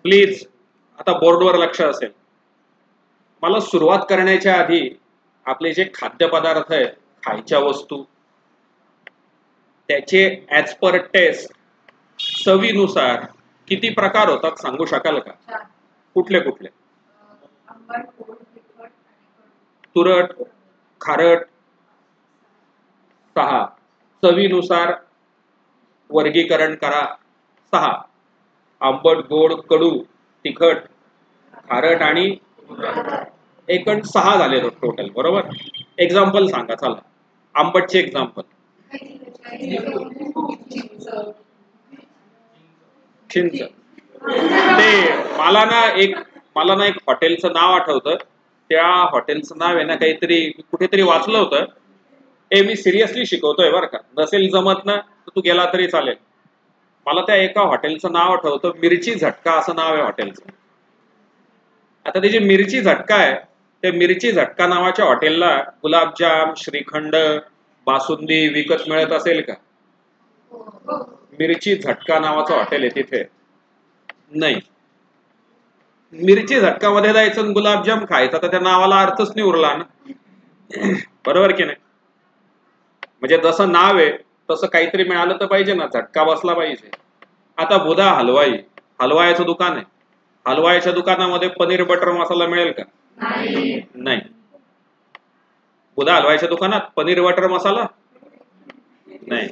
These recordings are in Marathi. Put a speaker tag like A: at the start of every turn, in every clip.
A: प्लीज आता बोर्डवर लक्ष असेल. मला सुरुवात करण्याच्या आधी आपले जे खाद्यपदार्थ आहेत, खायच्या वस्तू, त्याचे ॲज पर टेस्ट चवीनुसार किती प्रकार होतात सांगू शकाल का? कुठले कुठले? तुरट, खारट, 6. चवीनुसार वर्गीकरण करा 6. आंबट, गोड, कडू, तिखट, खारट आणि एकूण 6 झाले टोटल, बरोबर. एक्झाम्पल सांगा चला. आंबटचे एक्झाम्पल. चिंच. ते मला ना एक हॉटेलचं नाव आठवतं. त्या हॉटेलचं नाव आहे ना काहीतरी, कुठेतरी वाचलं होतं. मी सिरियसली शिकवतोय बरं का, नसेल जमत ना तर तू गेला तरी चालेल. मला त्या एका हॉटेलचं नाव आठवतं, मिरची झटका असं नाव आहे हॉटेलचं. आता त्याची मिरची झटका आहे, त्या मिरची झटका नावाच्या हॉटेलला गुलाबजाम, श्रीखंड, बासुंदी विकत मिळत असेल का? मिरची झटका नावाचं हॉटेल आहे तिथे नाही. मिरची झटकामध्ये जायचं आणि गुलाबजाम खायचा तर त्या नावाला अर्थच नाही उरला ना, बरोबर की नाही? म्हणजे जसं नाव आहे तसं काहीतरी मिळालं तर पाहिजे ना, झटका बसला पाहिजे. आता बुधा हलवाई, हलवायचं दुकान आहे. हलवायच्या दुकानामध्ये पनीर बटर मसाला मिळेल का? नाही. बुधा हलवायच्या दुकानात पनीर बटर मसाला नाही.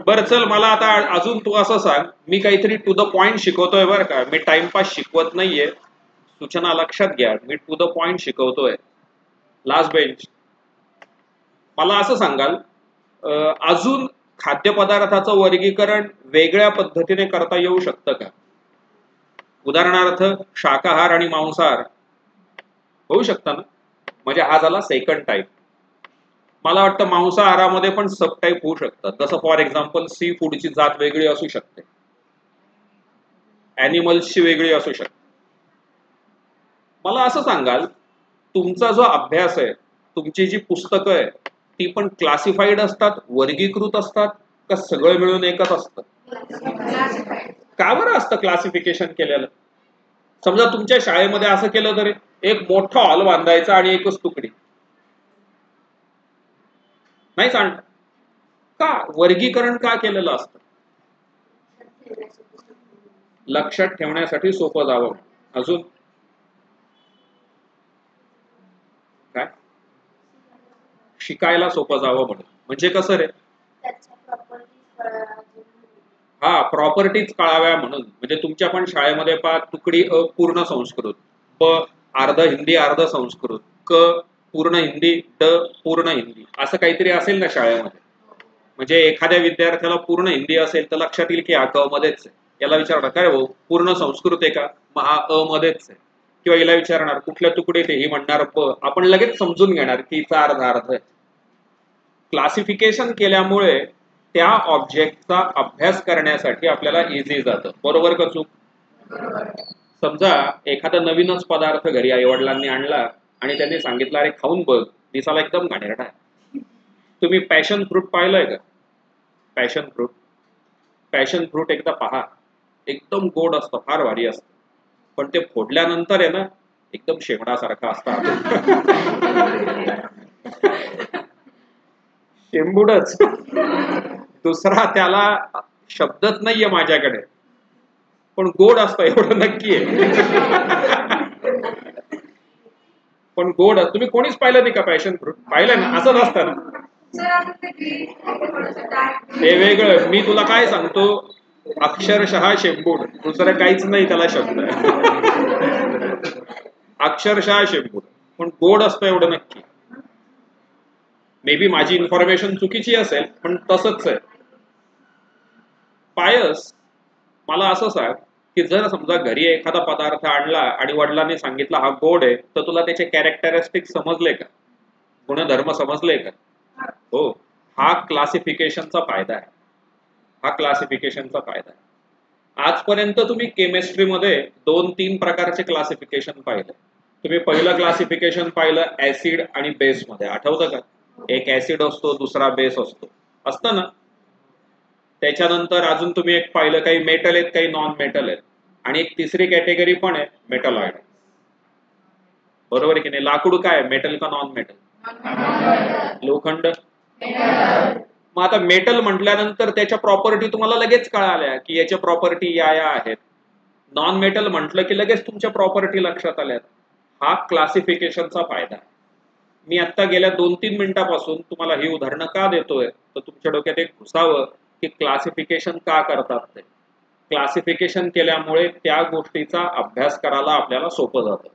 A: बरं चल, मला आता अजून तू असं सांग, मी काहीतरी टू द पॉइंट शिकवतोय बरं का, मी टाइमपास शिकवत नाहीये. सूचना लक्षात घ्या, मी टू द पॉइंट शिकवतोय. Last bench. मला असं सांगाल, अजून खाद्यपदार्थाचं वर्गीकरण वेगळ्या पद्धतीने करता येऊ शकतं का? उदाहरणार्थ शाकाहार आणि मांसाहार होऊ शकतं ना. म्हणजे हा झाला सेकंड टाईप. मला वाटतं मांसाहारामध्ये पण सब टाईप होऊ शकतात. जसं फॉर एक्झाम्पल सी फूडची जात वेगळी असू शकते, ॲनिमल्सची वेगळी असू शकते. मला असं सांगाल, तुमचा जो अभ्यास आहे, तुमची जी पुस्तकं आहे, ती पण क्लासिफाईड असतात, वर्गीकृत असतात का सगळं मिळून एकच असतं? का बरं असतं क्लासिफिकेशन केलेलं? समजा तुमच्या शाळेमध्ये असं केलं तरी एक मोठा हॉल बांधायचा आणि एकच तुकडी नाही सांग का? वर्गीकरण का केलेलं असतं? लक्षात ठेवण्यासाठी सोपं जावं. अजून काय? शिकायला सोपं जावं म्हणून. म्हणजे कसं रे? हा, प्रॉपर्टीज कळाव्या म्हणून. म्हणजे तुमच्या पण शाळेमध्ये पा तुकडी अ पूर्ण संस्कृत, प अर्ध हिंदी अर्ध संस्कृत, क पूर्ण हिंदी, ड पूर्ण हिंदी, असं काहीतरी असेल ना शाळेमध्ये. म्हणजे एखाद्या विद्यार्थ्याला पूर्ण हिंदी असेल तर लक्षात येईल की हा क मध्येच आहे. याला विचारणार काय भाऊ पूर्ण संस्कृत आहे का? मग हा अ मध्येच आहे. किंवा हिला विचारणार कुठल्या तुकडीत आहे, ही म्हणणार प. आपण लगेच समजून घेणार की हिचा अर्ध अर्थ आहे. क्लासिफिकेशन केल्यामुळे त्या ऑब्जेक्टचा अभ्यास करण्यासाठी आपल्याला इझी जातं. बरोबर का चूक? समजा एखादा नवीनच पदार्थ घरी आईवडिलांनी आणला आणि त्यांनी सांगितलं अरे खाऊन बघ, दिसायला एकदम घाणेरडा आहे. तुम्ही पॅशन फ्रूट पाहिलंय का? पॅशन फ्रूट, पॅशन फ्रूट एकदा पहा, एकदम गोड असतं, फार भारी असतं. पण ते फोडल्यानंतर आहे ना एकदम शेंगडासारखं असतं. शेंबूडच, दुसरा त्याला शब्दच नाहीये माझ्याकडे, पण गोड असतं एवढं नक्की आहे. पण गोड. तुम्ही कोणीच पाहिलं नाही का पॅशन फ्रूट? पाहिलं ना, असंच असतं ना. हे वेगळं. मी तुला काय सांगतो, अक्षरशः शेंबूड, दुसरं काहीच नाही त्याला शब्द. अक्षरशः शेंबूड, पण गोड असतं एवढं नक्की. मे बी माझी इन्फॉर्मेशन चुकीची असेल, पण तसंच आहे. पायस, मला असं सांग की जर समजा घरी एखादा पदार्थ आणला आणि वडिलांनी सांगितलं हा गोड आहे, तर तुला त्याचे कॅरेक्टरिस्टिक समजले का? गुणधर्म समजले का? हो. हा क्लासिफिकेशनचा फायदा आहे. हा क्लासिफिकेशनचा फायदा आहे. आजपर्यंत तुम्ही केमिस्ट्रीमध्ये 2-3 प्रकारचे क्लासिफिकेशन पाहिलं. तुम्ही पहिलं क्लासिफिकेशन पाहिलं ऍसिड आणि बेस मध्ये, आठवतं का? एक ऍसिड असतो, दुसरा बेस असतो, असतं ना. त्याच्यानंतर अजून तुम्ही एक पाहिलं, काही मेटल आहेत काही नॉन मेटल आहेत. आणि एक तिसरी कॅटेगरी पण आहे मेटल आयड. बरोबर आहे की नाही? लाकूड काय मेटल का नॉन मेटल? लोखंड. मग आता मेटल म्हटल्यानंतर त्याच्या प्रॉपर्टी तुम्हाला लगेच कळाल्या की याच्या प्रॉपर्टी या आहेत. नॉन मेटल म्हटलं की लगेच तुमच्या प्रॉपर्टी लक्षात आल्यात. हा क्लासिफिकेशनचा फायदा आहे. मी आता गेल्या 2-3 मिनिटापासून तुम्हाला ही उदाहरणं का देतोय तर तुमच्या डोक्यात एक घुसावं की क्लासिफिकेशन का करतात ते. क्लासिफिकेशन केल्यामुळे त्या गोष्टीचा अभ्यास करायला आपल्याला सोपं जातं.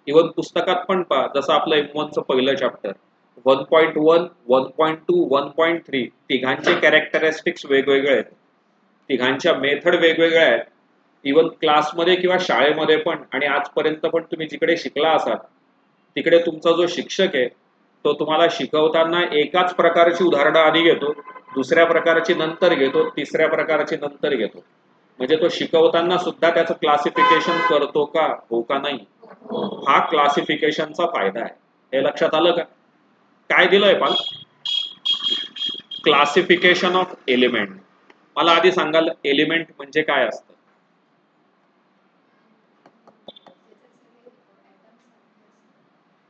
A: इव्हन पुस्तकात पण पहा, जसं आपलं M1चं पहिलं चॅप्टर 1.1, 1.2, 1.3 तिघांचे कॅरेक्टरिस्टिक्स वेगवेगळे आहेत, तिघांच्या मेथड वेगवेगळ्या आहेत. इव्हन क्लासमध्ये किंवा शाळेमध्ये पण आणि आजपर्यंत पण तुम्ही जिकडे शिकला असाल तिकडे तुमचा जो शिक्षक आहे तो तुम्हाला शिकवताना एकाच प्रकारची उदाहरणं आधी घेतो, दुसऱ्या प्रकारची नंतर घेतो, तिसऱ्या प्रकारची नंतर घेतो. म्हणजे तो शिकवताना सुद्धा त्याचं क्लासिफिकेशन करतो का हो का नाही. हा क्लासिफिकेशनचा फायदा आहे. हे लक्षात आलं का? काय दिलंय पाल? Classification of element. मला आधी सांगाल एलिमेंट म्हणजे काय असतं?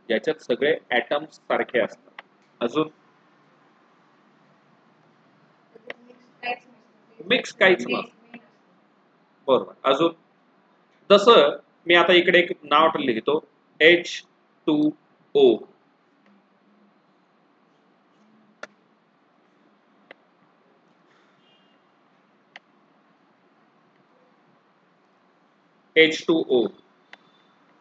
A: ज्याच्यात सगळे ऍटम्स सारखे असतात. अजून मिक्स काहीच नसतं. बरोबर. अजून जसं मी आता इकडे एक नाव लिहितो H2O. H2O.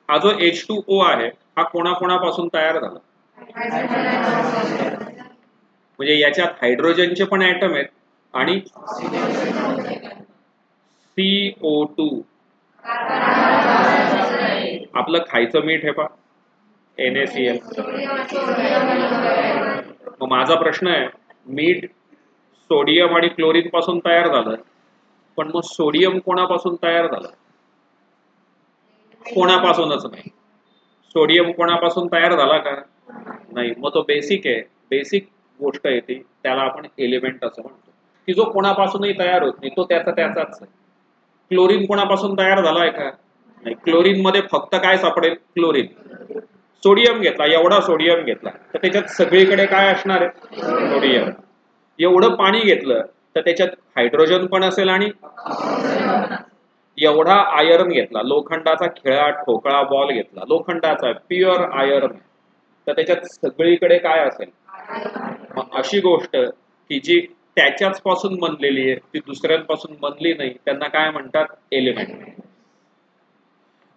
A: हा जो H2O आहे हा कोणाकोणापासून तयार झाला? म्हणजे याच्यात हायड्रोजनचे पण ऍटम आहेत आणि CO2. आपलं खायचं मीठ आहे पा NaCl. मग माझा प्रश्न आहे, मीठ सोडियम आणि क्लोरीन पासून तयार झालं, पण मग सोडियम कोणापासून तयार झालं? कोणापासूनच नाही. सोडियम कोणापासून तयार झाला का? नाही. मग तो बेसिक आहे. बेसिक गोष्ट आहे ती, त्याला आपण एलिमेंट असं म्हणतो की जो कोणापासूनही तयार होत नाही, तो त्याचाच आहे. क्लोरीन कोणापासून तयार झालाय का? नाही. क्लोरीन मध्ये फक्त काय सापडेल? क्लोरीन. सोडियम घेतला, एवढा सोडियम घेतला तर त्याच्यात सगळीकडे काय असणार आहे? सोडियम. एवढं पाणी घेतलं तर त्याच्यात हायड्रोजन पण असेल आणि एवढा आयर्न घेतला, लोखंडाचा खिळा ठोकळा बॉल घेतला, लोखंडाचा प्युअर आयर्न, तर त्याच्यात सगळीकडे काय असेल? मग अशी गोष्ट की जी त्याच्याच पासून बनलेली आहे, ती दुसऱ्यांपासून बनली नाही, त्यांना काय म्हणतात? Element.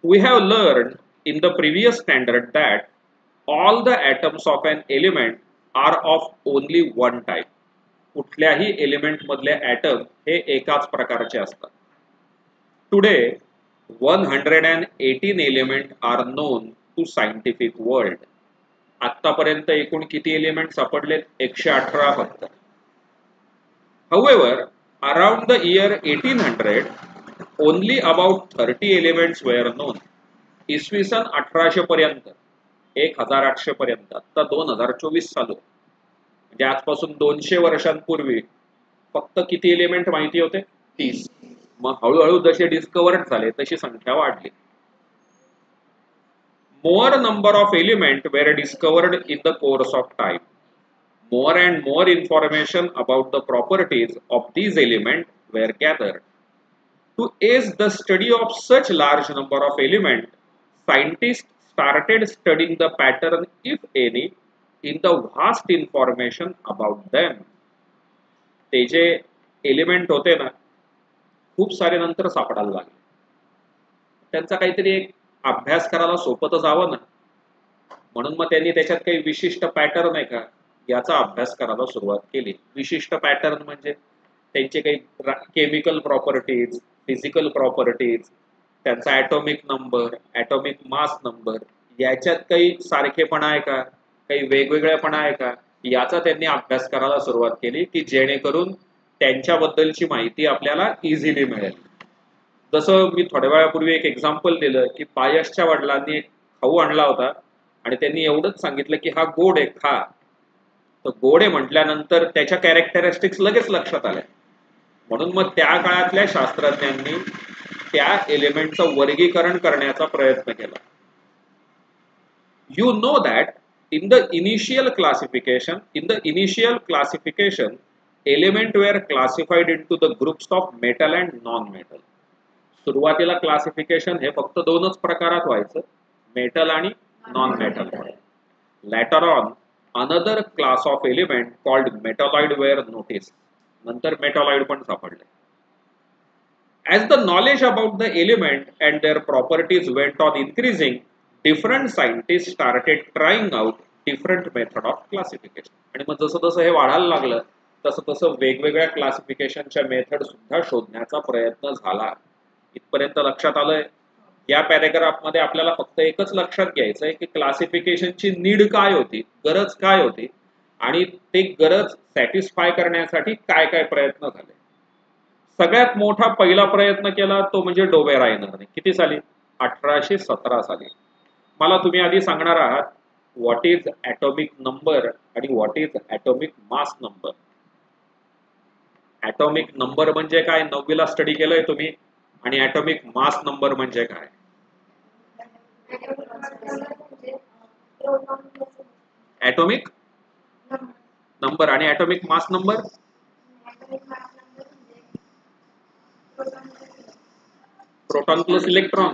A: We have learned in the previous standard that all the atoms of an element are of only one type. कुठल्याही एलिमेंट मधले ऍटम हे एकाच प्रकारचे असतात. Today 118 element are known to scientific world. आतापर्यंत एकूण किती एलिमेंट सापडलेत? 118 फक्त. However, around the year 1800 only about 30 elements were known. इसवी सन 1800 पर्यंत, 1800 पर्यंत, आता 2024 चालू, म्हणजे आजपासून 200 वर्षांपूर्वी फक्त किती एलिमेंट माहिती होते? 30. मग हळूहळू जसे डिस्कवर्ड झाले तशी संख्या वाढली. More number of elements were discovered in the course of time. More and more information about the properties of these elements were gathered. To aid the study of such large number of elements, scientists started studying the pattern, if any, in the vast information about them. ते जे एलिमेंट होते ना, खूप सारे नंतर सापडायला लागले. त्यांचा काहीतरी एक अभ्यास करायला सोपं तर जावं ना, म्हणून मग त्यांनी त्याच्यात काही विशिष्ट पॅटर्न आहे का याचा अभ्यास करायला सुरुवात केली. विशिष्ट पॅटर्न म्हणजे त्यांचे काही केमिकल प्रॉपर्टीज, फिजिकल प्रॉपर्टीज, त्यांचा atomic number, atomic mass number, याच्यात काही सारखेपणा आहे का, काही वेगवेगळेपणा आहे का, याचा त्यांनी अभ्यास करायला सुरुवात केली की जेणेकरून त्यांच्याबद्दलची माहिती आपल्याला इझिली मिळेल. जसं मी थोड्या वेळापूर्वी एक एक्झाम्पल दिलं की पायसच्या वडिलांनी एक खाऊ आणला होता आणि त्यांनी एवढंच सांगितलं की हा गोड आहे, खा. तर गोड आहे म्हटल्यानंतर त्याच्या कॅरेक्टरिस्टिक्स लगेच लक्षात आल्या. म्हणून मग त्या काळातल्या शास्त्रज्ञांनी त्या एलिमेंटचं वर्गीकरण करण्याचा प्रयत्न केला. You know that in the initial classification, element were classified into the groups of metal and non-metal. सुरुवातीला क्लासिफिकेशन हे फक्त दोनच प्रकारात व्हायचं, मेटल आणि non metal. Later on, another class of element called metalloid were noticed. नंतर मेटॉलॉइड पण सापडले. As the knowledge about the element and their properties went on increasing, different scientists started trying out different method of classification. आणि मग जसं जसं हे वाढायला लागलं तसं तसं वेगवेगळ्या क्लासिफिकेशनच्या मेथड सुद्धा शोधण्याचा प्रयत्न झाला. इथपर्यंत लक्षात आलंय? या पॅरेग्राफ मध्ये आपल्याला फक्त एकच लक्षात घ्यायचं आहे की क्लासिफिकेशनची नीड काय होती, गरज काय होती आणि ते गरज सॅटिस्फाय करण्यासाठी काय काय प्रयत्न झाले. सगळ्यात मोठा पहिला प्रयत्न केला तो म्हणजे डोबे रायनरने. किती साली? 1817 साली. मला तुम्ही आधी सांगणार आहात व्हॉट इज ॲटॉमिक नंबर आणि what is atomic mass number. Atomic number म्हणजे काय, 9वीला स्टडी केलंय तुम्ही. आणि ॲटॉमिक मास नंबर म्हणजे काय? ॲटॉमिक नंबर आणि atomic mass number proton plus electron.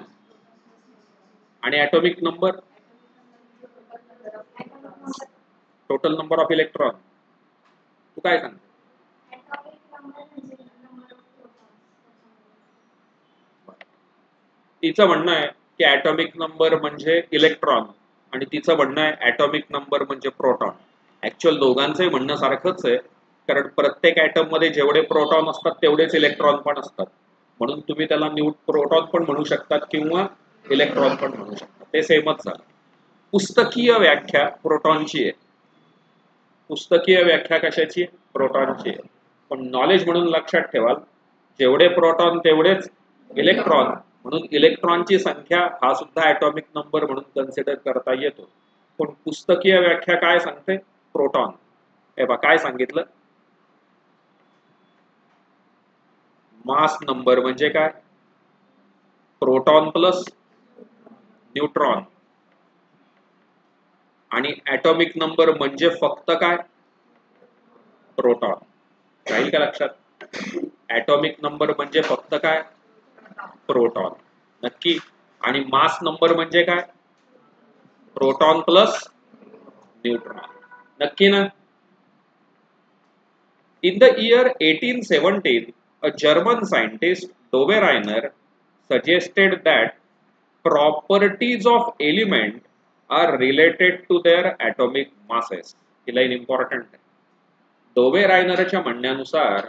A: आणि atomic number total number of electron. तू काय सांग? तिचं म्हणणं आहे की ॲटॉमिक नंबर म्हणजे इलेक्ट्रॉन आणि तिचं म्हणणं आहे ॲटॉमिक नंबर म्हणजे प्रोटॉन. ऍक्च्युअल दोघांचंही म्हणणं सारखंच आहे, कारण प्रत्येक ॲटम मध्ये जेवढे प्रोटॉन असतात तेवढेच इलेक्ट्रॉन पण असतात. म्हणून तुम्ही त्याला प्रोटॉन पण म्हणू शकतात किंवा इलेक्ट्रॉन पण म्हणू शकतात, ते सेमच झालं. पुस्तकीय व्याख्या प्रोटॉनची आहे. पुस्तकीय व्याख्या कशाची? प्रोटॉनची आहे. पण नॉलेज म्हणून लक्षात ठेवाल जेवढे प्रोटॉन तेवढेच इलेक्ट्रॉन, म्हणून इलेक्ट्रॉनची संख्या हा सुद्धा ॲटॉमिक नंबर म्हणून कन्सिडर करता येतो. पण पुस्तकीय व्याख्या काय सांगते? प्रोटॉन. हे बघा काय सांगितलं, मास नंबर म्हणजे काय? Proton plus neutron. आणि ॲटॉमिक नंबर म्हणजे फक्त काय? प्रोटॉन. राहील का लक्षात? ॲटॉमिक नंबर म्हणजे फक्त काय? प्रोटॉन. नक्की. आणि मास नंबर म्हणजे काय? Proton plus neutron. नक्की ना? In the year 1817, a German scientist, Dove Reiner, suggested that properties of element are related to their atomic masses. He line important आहे. डोवे रायनरच्या म्हणण्यानुसार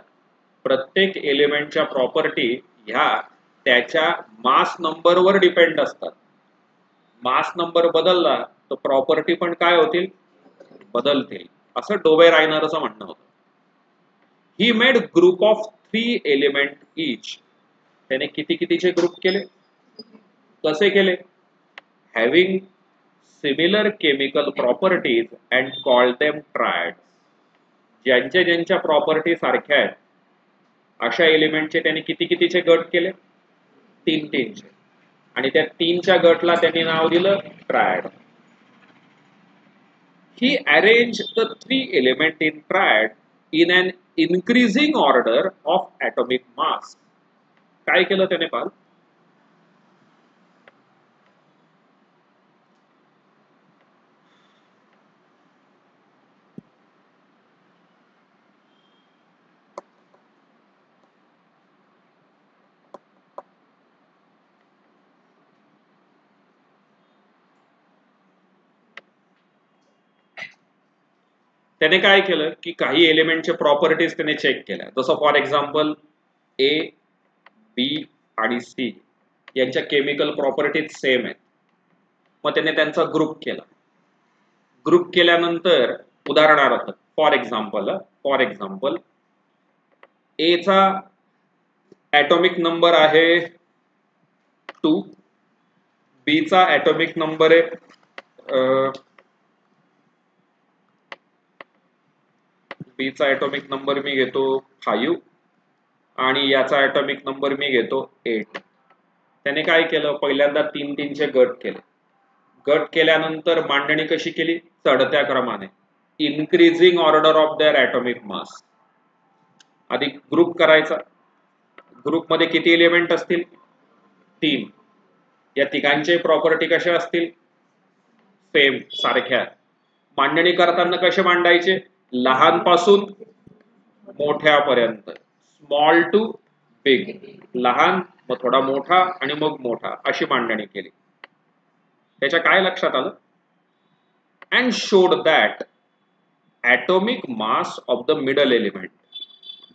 A: प्रत्येक एलिमेंटच्या प्रॉपर्टी ह्या त्याच्या मास नंबरवर डिपेंड असतात. मास नंबर बदलला तर प्रॉपर्टी पण काय होतील? बदलतील, असं डोवे रायनरचं म्हणणं होतं. He made group of 3 element each. त्याने कितीचे ग्रुप केले? कसे केले? Having similar chemical properties and called them triads. ज्यांच्या प्रॉपर्टी सारख्या आहेत अशा एलिमेंटचे त्याने कितीचे गट केले? 3 आणि त्या 3च्या गटला त्यांनी नाव दिलं triad. He arranged the 3 element in triad in an increasing order of atomic mass. काय केलं त्याने? पाल त्याने काय केलं की काही एलिमेंटचे प्रॉपर्टीज त्याने चेक केल्या. जसं फॉर एक्झाम्पल ए, बी आणि सी यांच्या केमिकल प्रॉपर्टीज सेम आहेत. मग त्याने त्यांचा ग्रुप केला. ग्रुप केल्यानंतर उदाहरणार्थ फॉर एक्झाम्पल ए चा ॲटॉमिक नंबर आहे 2, बी चा ॲटॉमिक नंबर आहे बी चा ॲटॉमिक नंबर मी घेतो 5 आणि याचा ॲटॉमिक नंबर मी घेतो 8. त्याने काय केलं, पहिल्यांदा 3-3चे गट केले. गट केल्यानंतर मांडणी कशी केली, चढत्या क्रमाने, increasing order of their atomic मास. आधी ग्रुप करायचा. ग्रुपमध्ये किती एलिमेंट असतील, 3. या तिघांचे प्रॉपर्टी कशा असतील, सेम, सारख्या. मांडणी करताना कसे मांडायचे, लहानपासून मोठ्यापर्यंत, स्मॉल टू बिग. लहान, मग थोडा मोठा आणि मग मोठा, अशी मांडणी केली. त्याच्या काय लक्षात आलं, and showed that atomic mass of the middle element,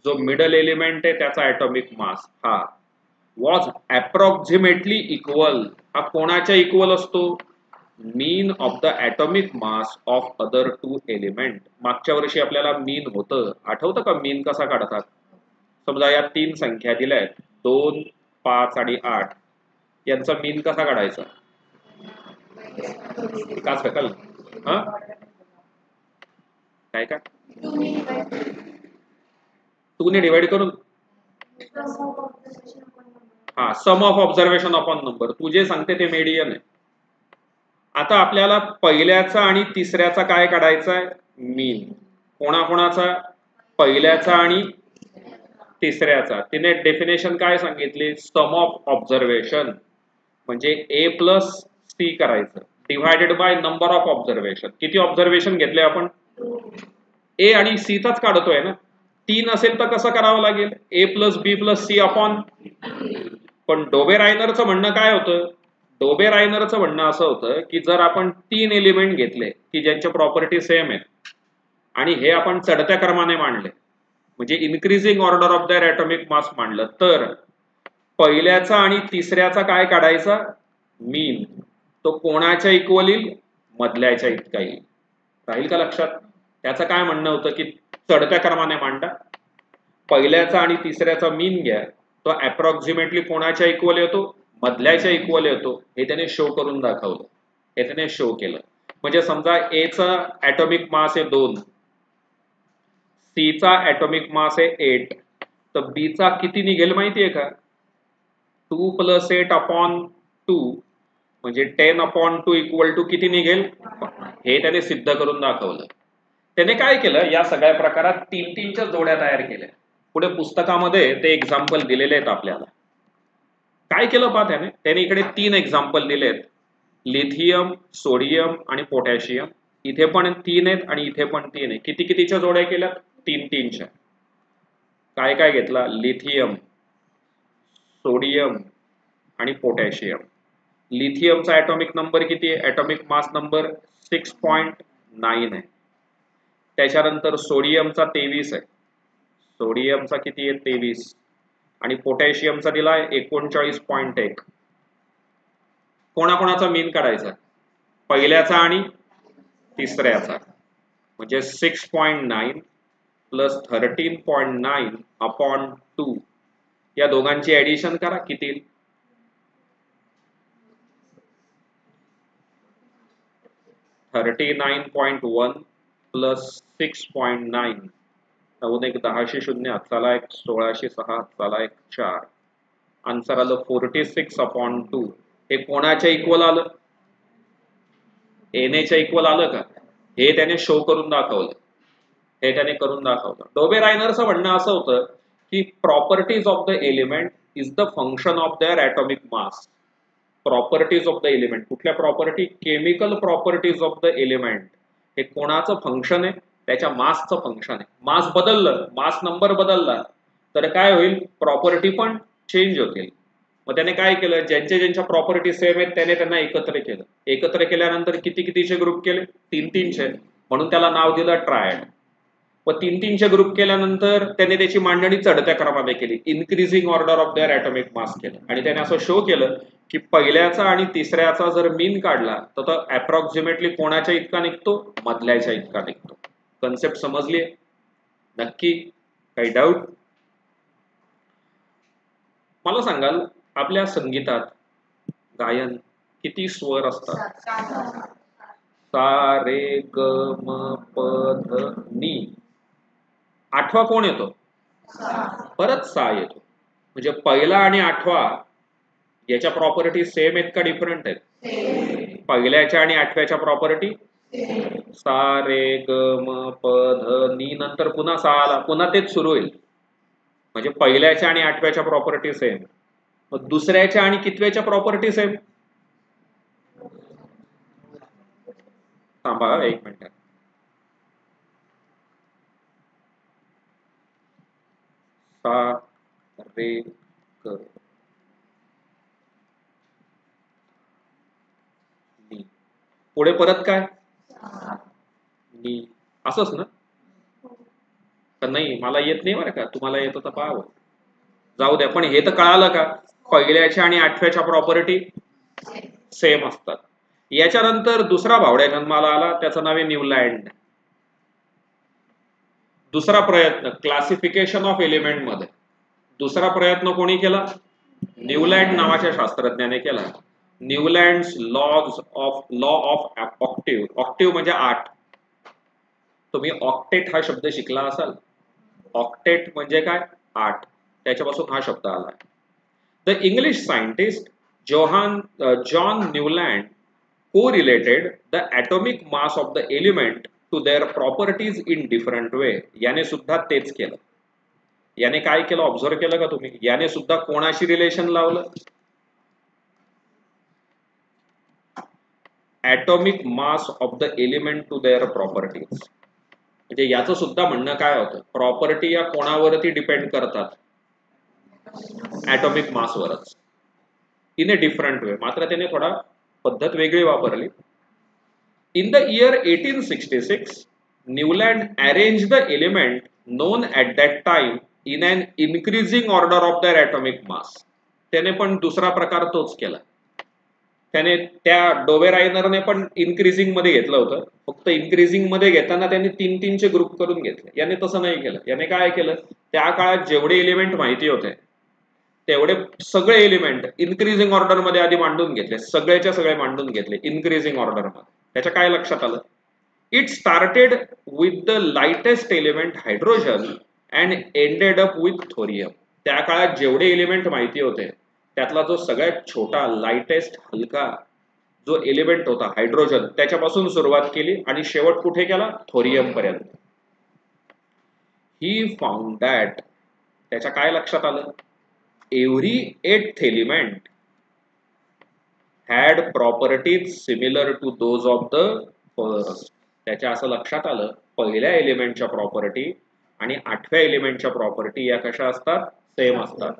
A: जो मिडल एलिमेंट आहे त्याचा ॲटॉमिक मास हा वॉज अप्रॉक्सिमेटली इक्वल. हा कोणाच्या इक्वल असतो, mean of the atomic mass of other 2 element. मागच्या वर्षी आपल्याला मीन होतं, आठवतं का मीन कसा काढतात. समजा या 3 संख्या दिल्या आहेत, 2, 5 आणि 8. यांचा मीन कसा काढायचा, का सकल, काय काय 2 ने डिवाइड करून, हा, सम ऑफ ऑब्झर्वेशन अपॉन नंबर. तू जे सांगते ते मेडियन आहे. आता आपल्याला पहिल्याचा आणि तिसऱ्याचा काय काढायचा आहे, मीन. कोणाकोणाचा, पहिल्याचा आणि तिसऱ्याचा. तिने डेफिनेशन काय सांगितली, सम ऑफ ऑब्झर्वेशन म्हणजे ए प्लस सी करायचं, divided by number of observation. किती ऑब्झर्वेशन घेतले आपण, ए आणि सी चाच काढतोय ना. 3 असेल तर कसं करावं लागेल, ए प्लस बी प्लस सी अपॉन. पण डोबे-रायनरचं म्हणणं काय होतं, डोबे-रायनरचं म्हणणं असं होतं की जर आपण 3 एलिमेंट घेतले की ज्यांच्या प्रॉपर्टी सेम आहेत आणि हे आपण चढत्या क्रमाने मांडले, म्हणजे increasing order of their atomic मास मांडलं, तर पहिल्याचा आणि तिसऱ्याचा काय काढायचा, मीन. तो कोणाच्या इक्वल येईल, मधल्याच्या इतका येईल. राहील का लक्षात. त्याचं काय म्हणणं होतं की चढत्या क्रमाने मांडा, पहिल्याचा आणि तिसऱ्याचा मीन घ्या, तो अप्रॉक्सिमेटली कोणाच्या इक्वल येतो, मधल्याच्या इक्वल येतो. हे त्याने शो करून दाखवलं, हे त्याने शो केलं. म्हणजे समजा ए चा ॲटॉमिक मास आहे 2, सी चा ॲटॉमिक मास आहे 8, तर बी चा किती निघेल माहितीये का, 2 + 8 अपॉन 2 म्हणजे 10 अपॉन 2 इक्वल टू किती निघेल, हे त्याने सिद्ध करून दाखवलं. त्याने काय केलं, या सगळ्या प्रकारात 3-3च्या जोड्या तयार केल्या. पुढे पुस्तकामध्ये ते एक्झाम्पल दिलेले आहेत आपल्याला. काय केलं पहा त्याने इकडे 3 एक्झाम्पल दिलेत, लिथियम, सोडियम आणि पोटॅशियम. इथे पण 3 आहेत आणि इथे पण 3 आहे. किती कितीच्या जोड्या केल्या, 3-3च्या. काय काय घेतला, लिथियम, सोडियम आणि पोटॅशियम. लिथियमचा ॲटॉमिक नंबर किती आहे, ॲटॉमिक मास नंबर 6.9 आहे. त्याच्यानंतर सोडियमचा 23 आहे, सोडियमचा किती आहे, 23. आणि पोटॅशियमचा दिला आहे 39.1. कोणाकोणाचा मीन काढायचा, पहिल्याचा आणि तिसऱ्याचा, म्हणजे 6.9 प्लस 13.9 अपॉन 2. या दोघांची ऍडिशन करा, किती, 39.1 प्लस 6.9. 9 1 10 0, चला 1 16 6, चला 1 4. आन्सर आलं 46 अपॉन 2. हे कोणाच्या इक्वल आलं, एनएच्या इक्वल आलं का, हे त्याने शो करून दाखवलं, हे त्याने करून दाखवलं. डोबे-रायनरचं म्हणणं असं होतं की properties of the element is the function of their atomic mass. Properties of the element, कुठल्या property, chemical properties of the element, हे कोणाचं फंक्शन आहे, त्याच्या मासचं फंक्शन आहे. मास बदललं, मास नंबर बदलला तर काय होईल, प्रॉपर्टी पण चेंज होतील. मग त्याने काय केलं, ज्यांच्या प्रॉपर्टी सेम आहेत त्याने त्यांना एकत्र केलं. एकत्र केल्यानंतर किती कितीचे ग्रुप केले, 3-3चे, म्हणून त्याला नाव दिलं ट्रायड. व 3-3चे ग्रुप केल्यानंतर त्याने त्याची मांडणी चढत्या क्रमाने केली, increasing order of their atomic मास केलं. आणि त्याने असं शो केलं की पहिल्याचा आणि तिसऱ्याचा जर मीन काढला तर तो अप्रॉक्सिमेटली कोणाच्या इतका निघतो, मधल्याच्या इतका निघतो. कन्सेप्ट समजली नक्की, काही डाऊट. मला सांगाल, आपल्या संगीतात गायन किती स्वर असतात, सा रे ग म प ध नी. 8वा कोण येतो, परत सा येतो. म्हणजे पहिला आणि 8वा याच्या प्रॉपर्टी सेम आहेत का डिफरंट आहेत? पहिल्याच्या आणि आठव्याच्या प्रॉपर्टी सा रे ग म प ध नी नंतर पुन्हा सा आला, पुन्हा तेच सुरू होईल. म्हणजे पहिल्याच्या आणि आठव्याच्या प्रॉपर्टी सेम. मग दुसऱ्याच्या आणि कितव्याच्या प्रॉपर्टी सेम? थांबा एक मिनिट. सा रे ग नी, पुढे परत काय नी, असंच ना? तर नाही, मला येत नाही बरं का, तुम्हाला येतं तर पाहावं. जाऊ द्या, पण हे तर कळालं का पहिल्याच्या आणि आठव्याच्या प्रॉपर्टी सेम असतात. याच्यानंतर दुसरा भावड्या जन्माला आला, त्याचं नाव आहे न्यूलँड. दुसरा प्रयत्न क्लासिफिकेशन ऑफ एलिमेंट मध्ये दुसरा प्रयत्न कोणी केला? न्यूलँड नावाच्या शास्त्रज्ञाने केला. Newlands law of octave. Octave म्हणजे 8. तुम्ही ऑक्टेट हा शब्द शिकला असाल. ऑक्टेट म्हणजे काय? 8. त्याच्यापासून हा शब्द आला. The English scientist John Newland correlated the atomic mass of the element to their properties in different way. याने सुद्धा तेच केलं. याने काय केलं ऑब्झर्व केलं का तुम्ही? याने सुद्धा कोणाशी रिलेशन लावलं? atomic mass of the element to their properties. म्हणजे याचं सुद्धा म्हणणं काय होतं? प्रॉपर्टी या कोणावरती डिपेंड करतात? atomic mass वरच. इन अ डिफरंट वे. मात्र त्याने थोडा पद्धत वेगळी वापरली. In the year 1866, Newland arranged the element known at that time in an increasing order of their atomic mass. त्याने पण दुसरा प्रकार तोच केला. त्याने त्या डोवेरायनरने पण इन्क्रीजिंग मध्ये घेतलं होतं. फक्त इन्क्रीजिंग मध्ये घेताना त्यांनी 3-3चे ग्रुप करून घेतले. याने तसं नाही केलं. याने काय केलं? त्या काळात जेवढे एलिमेंट माहिती होते तेवढे सगळे एलिमेंट इन्क्रीजिंग ऑर्डर मध्ये आधी मांडून घेतले. सगळेच्या सगळे मांडून घेतले इन्क्रीजिंग ऑर्डर मध्ये. त्याच्या काय लक्षात आलं? It started with the lightest element hydrogen and ended up with thorium. त्या काळात जेवढे एलिमेंट माहिती होते त्यातला जो सगळ्यात छोटा लाइटेस्ट हलका जो एलिमेंट होता हायड्रोजन, त्याच्यापासून सुरुवात केली आणि शेवट कुठे केला? थोरियम पर्यंत. ही फाउंड दॅट, त्याच्या काय लक्षात आलं? Every 8th element had properties similar to those of the first. त्याच्या असं लक्षात आलं पहिल्या एलिमेंटच्या प्रॉपर्टी आणि 8व्या एलिमेंटच्या प्रॉपर्टी या कशा असतात? सेम असतात.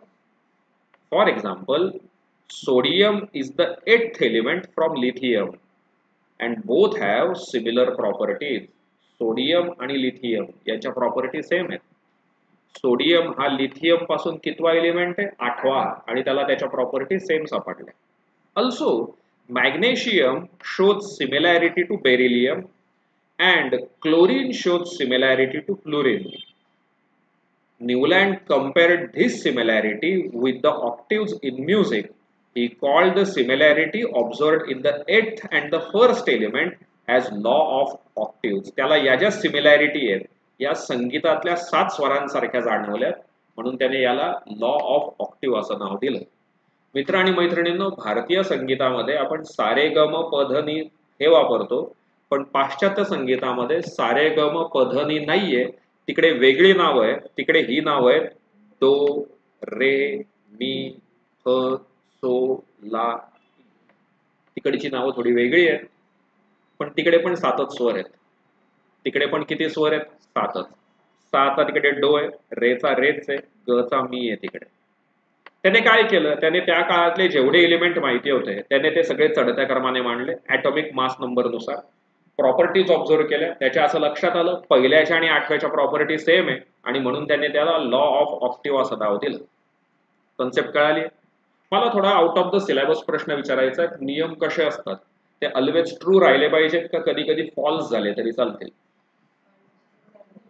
A: For example, sodium is the 8th element from lithium and both have similar properties. Sodium आणि लिथियम यांच्या प्रॉपर्टी सेम आहेत. सोडियम हा लिथियम पासून कितवा एलिमेंट आहे? 8वा, आणि त्याला त्याच्या प्रॉपर्टी सेम सापडल्या. Also, magnesium shows similarity to beryllium and chlorine shows similarity to fluorine. Newland compared this similarity with the octaves in music. He called the similarity observed in the 8th and the 1st element as law of octaves. त्याला या ज्या सिमिलॅरिटी आहेत या संगीतातल्या 7 स्वरांसारख्या जाणवल्या, म्हणून त्याने याला लॉ ऑफ ऑक्टिव्ह असं नाव दिलं. मित्र आणि मैत्रिणींनो, भारतीय संगीतामध्ये आपण सारे ग म प ध नी हे वापरतो, पण पाश्चात्य संगीतामध्ये सारे ग म प ध नी नाहीये. तिकडे वेगळी नावं आहेत. तिकडे ही नावं आहेत डो रे मी फ सो ला. तिकडची नावं थोडी वेगळी आहेत, पण तिकडे पण 7च स्वर आहेत. तिकडे पण किती स्वर आहेत? 7च. 7चा तिकडे डो आहे, रेचा रेच आहे, ग चा मी आहे तिकडे. त्याने काय केलं? त्याने त्या काळातले जेवढे एलिमेंट माहिती होते त्याने ते सगळे चढत्या क्रमाने मांडले ॲटॉमिक मास नंबर नुसार. प्रॉपर्टीज ऑब्झर्व केल्या. त्याच्या असं लक्षात आलं पहिल्याच्या आणि 8व्याच्या प्रॉपर्टी सेम आहे आणि म्हणून त्याने त्याला लॉ ऑफ ऑक्टिव्ह असं नाव दिलं. कन्सेप्ट कळाली? मला थोडा आउट ऑफ द सिलेबस प्रश्न विचारायचा आहे. नियम कसे असतात? ते ऑलवेज ट्रू राहिले पाहिजेत का कधी कधी फॉल्स झाले तरी चालतील?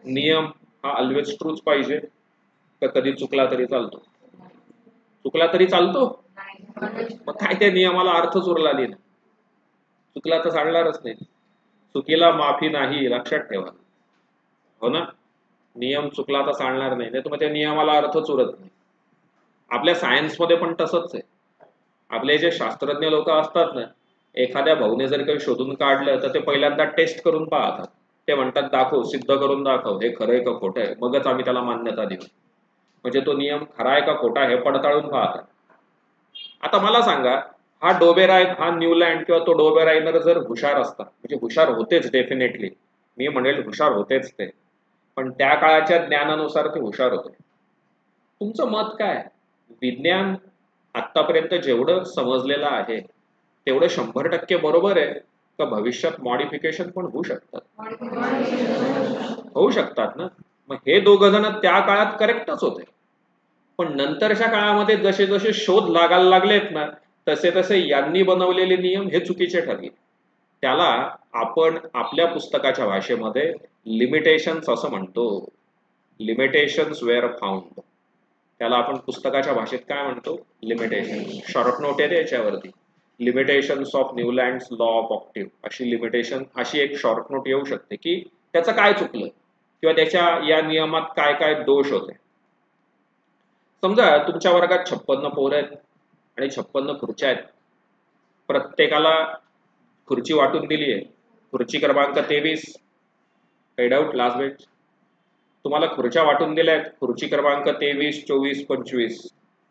A: नियम हा ऑलवेज ट्रूच पाहिजे का कधी चुकला तरी चालतो? चुकला तरी चालतो? मग काय त्या नियमाला अर्थच उरला नाही. चुकला तर चालणारच नाही. चुकीला माफी नाही, लक्षात ठेवा. हो ना? नियम चुकला तर चालणार नाही, तर मग त्या नियमाला अर्थच उरत नाही. आपल्या सायन्समध्ये पण तसंच आहे. आपले जे शास्त्रज्ञ लोक असतात ना, एखाद्या भाऊने जर काही शोधून काढलं तर ते पहिल्यांदा टेस्ट करून पाहतात. ते म्हणतात दाखव, सिद्ध करून दाखव, हे खरं आहे का खोटं आहे, मगच आम्ही त्याला मान्यता देऊ. म्हणजे तो नियम खरा आहे का खोटा हे पडताळून पाहतात. आता मला सांगा, हा डोबेराय, हा न्यूलँड किंवा तो डोबेरायनर जर हुशार असता, म्हणजे हुशार होतेच डेफिनेटली, मी म्हणेल हुशार होतेच ते, पण त्या काळाच्या ज्ञानानुसार ते हुशार होते. तुमचं मत काय? विज्ञान आतापर्यंत जेवढं समजलेलं आहे तेवढं 100% बरोबर आहे का भविष्यात मॉडिफिकेशन पण होऊ शकतात? होऊ शकतात ना. मग हे दोघं जण त्या काळात करेक्टच होते, पण नंतरच्या काळामध्ये जसे जसे शोध लागायला लागलेत ना, तसे तसे यांनी बनवलेले नियम हे चुकीचे ठरले. त्याला आपण आपल्या पुस्तकाच्या भाषेमध्ये लिमिटेशन्स असं म्हणतो. Limitations were found. त्याला आपण पुस्तकाच्या भाषेत काय म्हणतो? लिमिटेशन. शॉर्ट नोट आहे याच्यावरती, limitations of Newlands law of octave, अशी लिमिटेशन, अशी एक शॉर्ट नोट येऊ शकते की त्याचं काय चुकलं किंवा त्याच्या या नियमात काय काय दोष होते. समजा तुमच्या वर्गात 56 पोरं आहेत आणि 56 खुर्च्या आहेत. प्रत्येकाला खुर्ची वाटून दिली आहे. खुर्ची क्रमांक 23. काही डाऊट? Last bench. तुम्हाला खुर्च्या वाटून दिल्या आहेत. खुर्ची क्रमांक 23, 24, 25.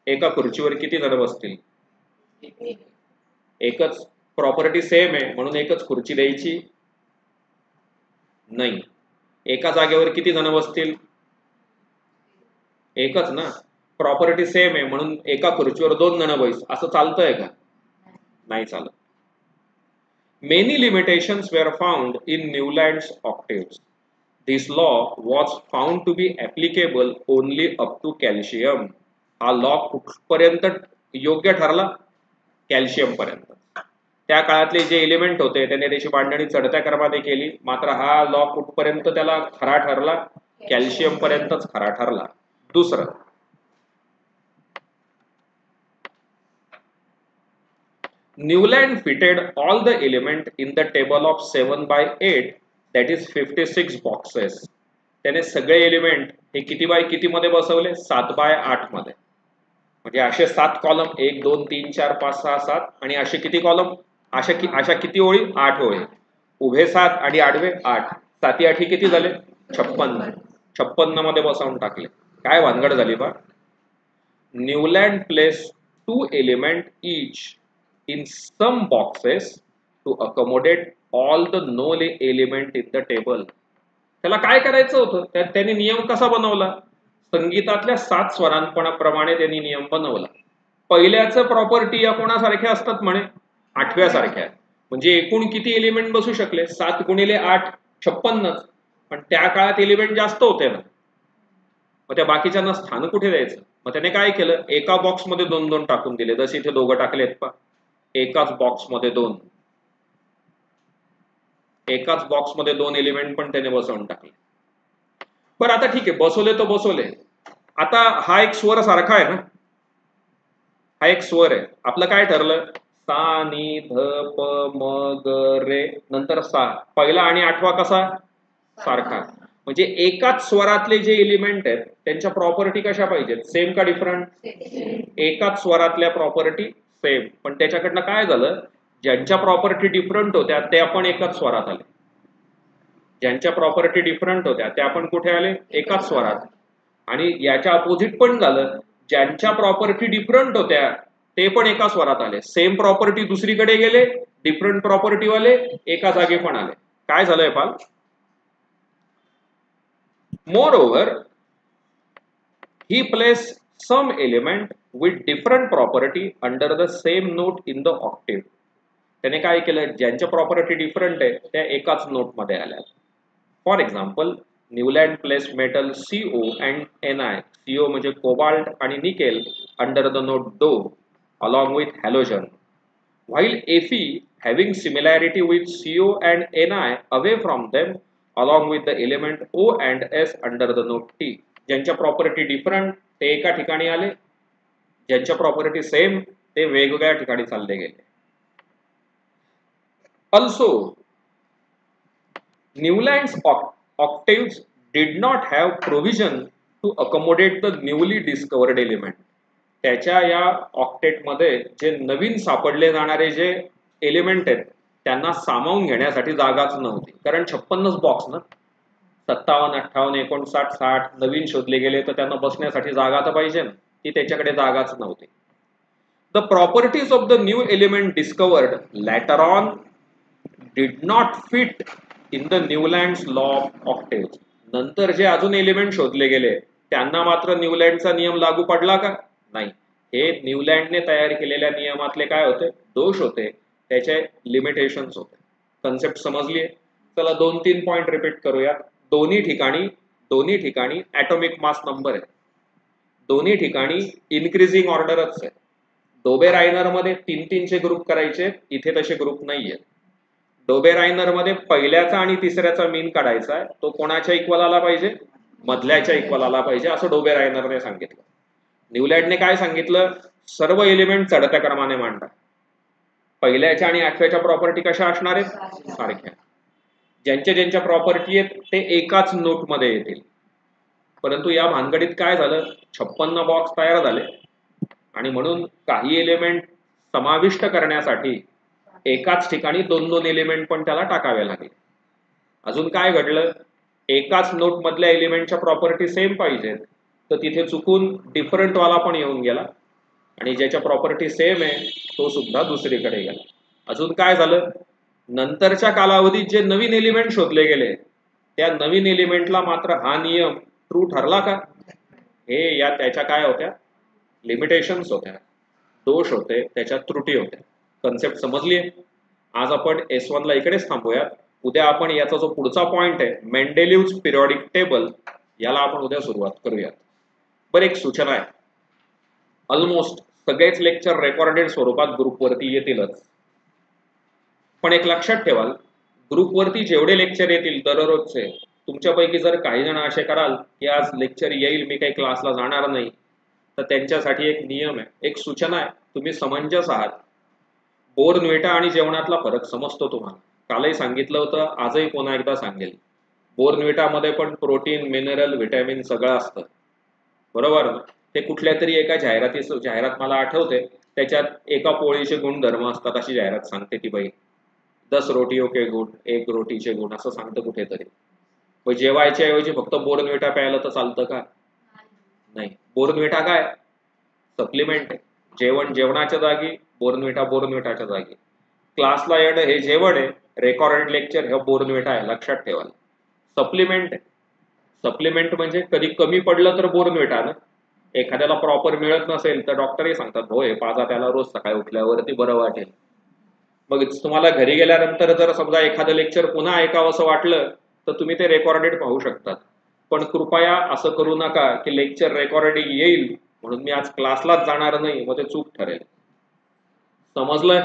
A: एका खुर्चीवर किती जण बसतील? एकच. प्रॉपर्टी सेम आहे म्हणून एकच खुर्ची द्यायची नाही. एका जागेवर किती जण बसतील? एकच ना. प्रॉपर्टी सेम आहे म्हणून एका खुर्चीवर 2 जण बस, असं चालतंय का? नाही चालत. Many limitations were found in Newlands octaves. This law was found to be applicable only up to calcium. हा लॉ कुठपर्यंत योग्य ठरला? कॅल्शियम पर्यंत. त्या काळातले जे एलिमेंट होते त्याने त्याची मांडणी चढत्या क्रमाने केली, मात्र हा लॉ कुठपर्यंत त्याला खरा ठरला? कॅल्शियम पर्यंतच खरा ठरला. दुसरं, न्यूलँड fitted all the element in the table of 7/8, that is 56 boxes. त्याने सगळे एलिमेंट हे किती बाय किती मध्ये बसवले? 7/8 मध्ये. म्हणजे असे 7 कॉलम, 1 2 3 4 5 6 7, आणि असे किती कॉलम? अशा किती ओळी? 8 ओळी. उभे 7 आणि आडवे 8. 7 8 किती झाले? 56. 56 मध्ये बसवून टाकले. काय भानगड झाली बा? Newland place 2 element each in some boxes to accommodate all the known element in the table. त्याला काय करायचं होतं? त्याने नियम कसा बनवला? संगीतातल्या 7 स्वरांप्रमाणे त्यांनी नियम बनवला. पहिल्याच प्रॉपर्टी या कोणासारख्या असतात म्हणे? 8व्या सारख्या. म्हणजे एकूण किती एलिमेंट बसू शकले? 7 गुणिले 8 56. पण त्या काळात एलिमेंट जास्त होते ना, मग त्या बाकीच्यांना स्थान कुठे द्यायचं? मग त्याने काय केलं? एका बॉक्स मध्ये 2-2 टाकून दिले. जसे इथे दोघं टाकलेत पा, एकाच बॉक्स मध्ये 2. एकाच बॉक्स मध्ये 2 एलिमेंट पण त्याने बसवून टाकले. बरं आता ठीक आहे, बसवले तर बसवले. आता हा एक स्वर सारखा आहे ना, हा एक स्वर आहे. आपलं काय ठरलं? सा नी ध प म ग रे, नंतर सा. पहिला आणि 8वा कसा? सारखा. म्हणजे एकाच स्वरातले जे एलिमेंट आहेत त्यांच्या प्रॉपर्टी कशा पाहिजेत? सेम का डिफरंट? एकाच स्वरातल्या प्रॉपर्टी सेम. पण त्याच्याकडनं काय झालं? ज्यांच्या प्रॉपर्टी डिफरंट होत्या त्या पण एकाच स्वरात आले. ज्यांच्या प्रॉपर्टी डिफरंट होत्या त्या पण कुठे आले? एकाच स्वरात. आणि याच्या अपोजिट पण झालं, ज्यांच्या प्रॉपर्टी डिफरंट होत्या ते पण एका स्वरात आले. सेम प्रॉपर्टी दुसरीकडे गेले, डिफरंट प्रॉपर्टी वाले एका जागी पण आले. काय झालंय पाल? Moreover, he placed some element with different property under the same note in the octave. त्याने काय केलं? ज्यांच्या प्रॉपर्टी डिफरंट आहे त्या एकाच नोट मध्ये आल्या. For example, Newland place metal CO and Ni. CO म्हणजे कोबाल्ट आणि nickel under the note do along with halogen, while Fe having similarity with CO and Ni away from them along with the element O and S under the note T. ज्यांच्या प्रॉपर्टी डिफरंट ते एका ठिकाणी आले, ज्यांच्या प्रॉपर्टी सेम ते वेगवेगळ्या ठिकाणी चालले गेले. Also, Newland's octaves did not have provision to accommodate the newly discovered element. त्याच्या या ऑक्टेटमध्ये जे नवीन सापडले जाणारे जे एलिमेंट आहेत त्यांना सामावून घेण्यासाठी जागाच नव्हती, कारण 56च बॉक्स ना, 57, 58, 59, 60 नवीन शोधले गेले तर त्यांना बसण्यासाठी जागा तर पाहिजे ना, ती त्याच्याकडे जागाच नव्हती. The properties of the new element discovered later on did not fit in the Newlands law of octave. नंतर जे अजून एलिमेंट शोधले गेले त्यांना मात्र न्यूलँडचा नियम लागू पडला का? नाही. हे न्यूलँडने तयार केलेल्या नियमातले काय होते? दोष होते, त्याचे लिमिटेशन्स होते. कन्सेप्ट समजली? चला 2-3 पॉइंट रिपीट करूया. दोन्ही ठिकाणी ॲटॉमिक मास नंबर आहे, दोन्ही ठिकाणी इन्क्रीजिंग ऑर्डरच आहे. डोबेरायनर मध्ये 3-3चे ग्रुप करायचे, इथे तसे ग्रुप नाहीये. डोबेरायनर मध्ये पहिल्याचा आणि तिसऱ्याचा मीन काढायचा आहे, तो कोणाच्या इक्वल आला पाहिजे? मधल्याच्या इक्वल आला पाहिजे, असं डोबेरायनरने सांगितलं. न्यूलँडने काय सांगितलं? सर्व एलिमेंट चढत्या क्रमाने मांडा. पहिल्याच्या आणि 8व्याच्या प्रॉपर्टी कशा असणार आहेत? सारख्या. ज्यांच्या प्रॉपर्टी आहेत ते एकाच नोटमध्ये येतील. परंतु या भानगडीत काय झालं? 56 बॉक्स तयार झाले आणि म्हणून काही एलिमेंट समाविष्ट करण्यासाठी एकाच ठिकाणी 2-2 एलिमेंट पण त्याला टाकावे लागले. अजून काय घडलं? एकाच नोट मधल्या एलिमेंटच्या प्रॉपर्टी सेम पाहिजेत, तर तिथे चुकून डिफरंट वाला पण येऊन गेला आणि ज्याच्या प्रॉपर्टी सेम आहे तो सुद्धा दुसरीकडे गेला. अजून काय झालं? नंतरच्या कालावधीत जे नवीन एलिमेंट शोधले गेले त्या नवीन एलिमेंटला मात्र हा नियम ट्रू ठरला का? हे या त्याच्या काय होत्या? लिमिटेशन्स होत्या, दोष होते, त्याच्या त्रुटी होत्या. कन्सेप्ट समजली? आज आपण S1 ला इकडेच थांबूयात. उद्या आपण याचा जो पुढचा पॉइंट आहे मेंडेलिव्हज पिरियॉडिक टेबल, याला आपण उद्या सुरुवात करूयात. बरं, एक सूचना आहे. ऑलमोस्ट सगळेच लेक्चर रेकॉर्डेड स्वरूपात ग्रुपवरती येतीलच, पण एक लक्षात ठेवाल, ग्रुपवरती जेवढे लेक्चर येतील दररोजचे, तुमच्यापैकी जर काही जण असे कराल की आज लेक्चर येईल, मी काही क्लासला जाणार नाही, तर त्यांच्यासाठी एक नियम आहे, एक सूचना आहे. तुम्ही समंजस आहात. बोर्नव्हिटा आणि जेवणातला फरक समजतो तुम्हाला. कालही सांगितलं होतं, आजही पुन्हा एकदा सांगेल. बोर्नव्हिटामध्ये पण प्रोटीन, मिनरल, व्हिटॅमिन सगळं असतं, बरोबर ना? ते कुठल्या तरी एका जाहिरात मला आठवते, त्याच्यात एका पोळीचे गुणधर्म असतात अशी जाहिरात सांगते ती बाई. 10 रोटियों के गुण, 1 रोटीचे गुण असं सांगतं कुठेतरी. मग जेवायच्या ऐवजी फक्त बोर्नव्हिटा प्यायला तर चालतं का? नाही. बोर्नव्हिटा काय? सप्लिमेंट आहे. जेवणाच्या जागी बोर्नव्हिटाच्या जागी. क्लासला येणं हे जेवण आहे, रेकॉर्डेड लेक्चर हे बोर्नव्हिटा आहे, लक्षात ठेवा. सप्लिमेंट आहे. सप्लिमेंट म्हणजे कधी कमी पडलं तर बोर्नव्हिटा ना. एखाद्याला प्रॉपर मिळत नसेल तर डॉक्टरही सांगतात, हो हे पाजा त्याला रोज सकाळी उठल्यावरती बरं वाटेल. मग तुम्हाला घरी गेल्यानंतर जर समजा एखादं लेक्चर पुन्हा ऐकावं असं वाटलं तर तुम्ही ते रेकॉर्डेड पाहू शकतात. पण कृपया असं करू नका की लेक्चर रेकॉर्डेड येईल म्हणून मी आज क्लासलाच जाणार नाही, मग ते चूक ठरेल. समजलंय?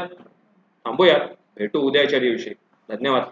A: थांबूयात, भेटू उद्याच्या दिवशी. धन्यवाद.